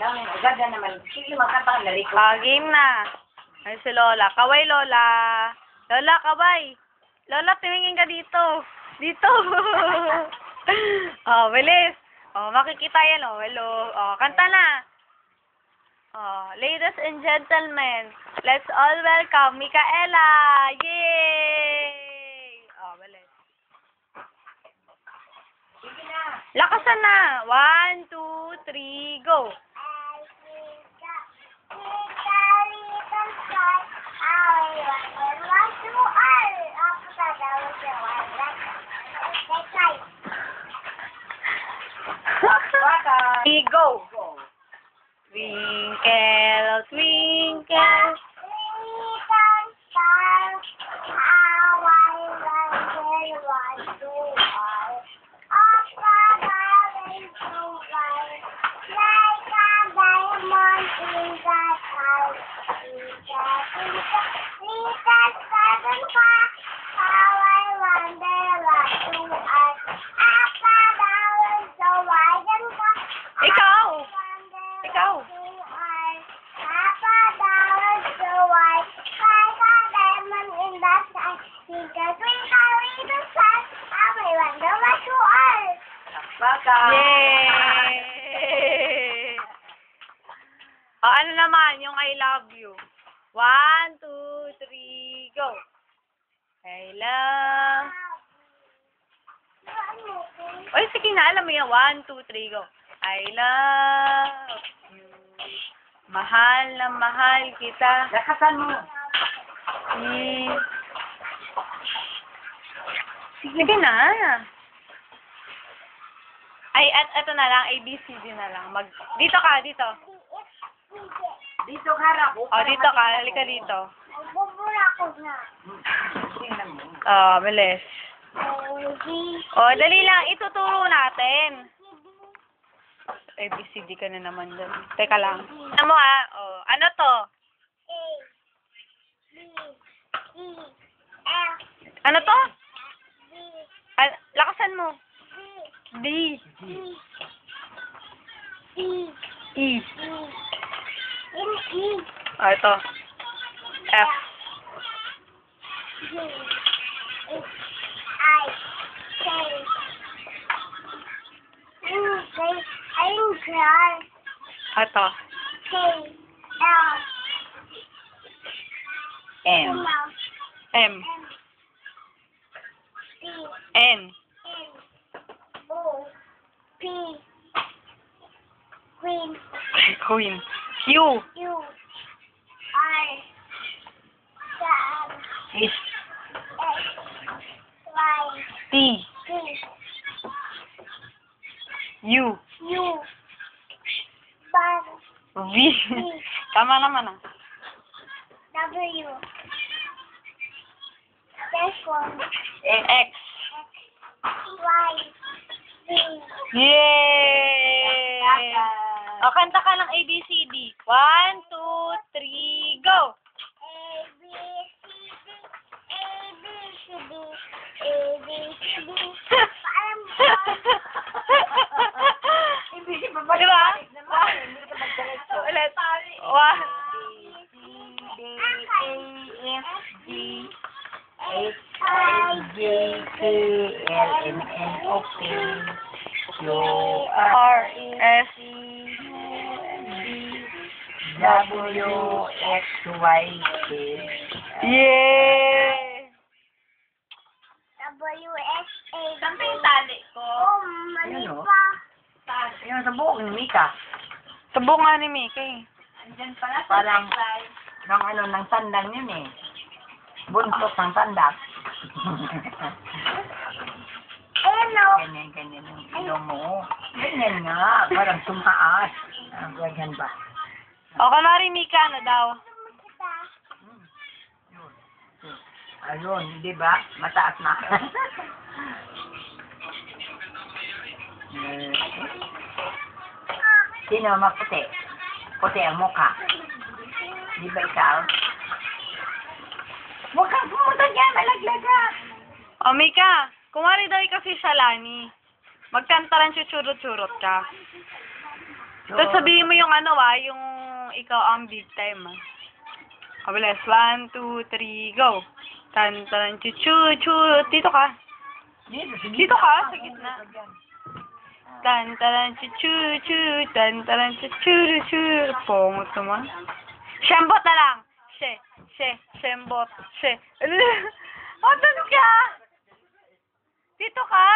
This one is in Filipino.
Lang, ganda naman. Sige, magkanta ka naliko. Game na. Ay, si Lola. Kaway, Lola. Lola, kaway. Lola, tumingin ka dito. Dito. Bilis. Makikita yan, Hello. Kanta na. Ladies and gentlemen, let's all welcome Micaela. Yay! Bilis. Sige na. Lakasan na. 1, 2, 3, go. Go. Twinkle, twinkle. Little star, how I wonder what you are. Up above and so bright, like a diamond in the sky. Little star, how I wonder what you are. Up above and so wide and wide. Ikaw. Ikaw. Baka. Yay! Ano naman, yung I love you. 1, 2, 3, go. I love... Oy, sige na, alam mo yan. 1, 2, 3, go. I love you. Mahal na mahal kita. Lakasan mo. Sige na. Ay, eto na lang. ABCD na lang. Dito ka, dito. Dito harap. Dito ka. Halika dito. Bubura ko na. Tingnan mo. Bilis. Dali lang. Ituturo natin. ABCD ka na naman dun. Teka lang. Ano mo ano to? A, B, C, F, Ano to? G, Lakasan mo. D. C, E. E, Ito. F. G, H, I, K. I'm cry. Ito. K, L, M. M. C, N. N, O, P, Queen, Queen. Q. U, R, Is. S, Y, T. T, U. U, Bar, V. Tama naman W, Therefore, X. Y, Z, Yay! Kanta ka ng ABCD. 1, 2, 3, go! A, B, C, D, A, B, C, D, A, B, C, D. Parang Hindi pa Di ba? Hindi ka magdiretso. Ulit. 1. D, A, F, G, H, I, J, K, L, M, N, O, P, Q, R. S. W, X, Y, Z. Yay! W, S, A, Saan yung tali ko? Oh, mali Ano? pa. Yan sa buhok ni Mika. Subo nga ni Mickey. Andyan pala parang ng sandal yun eh. Buntot ng sandal. Hello. Ganyan yung ilong mo. Ganyan nga. Parang tumaas. Ganyan ba? Kunwari Mika, ano daw? Ayun, di ba? Mataas na. Sino maputi? Puti ang mukha. Di ba ikaw? Huwag kang pumunta dyan, malaglag ka. Mika, kunwari daw ikaw si Shalani. Magkantaran chuchurot-churot ka. Tapos sabihin mo yung yung ikaw ang big time, Abilis. 1, 2, 3, go. Tantaran chuchurot. Dito ka. Dito ka, sa gitna. Tantaran chuchurot. Tantaran chuchurot. Pongot naman. Shembot na lang. Shembot. Oh, doon ka. Dito ka.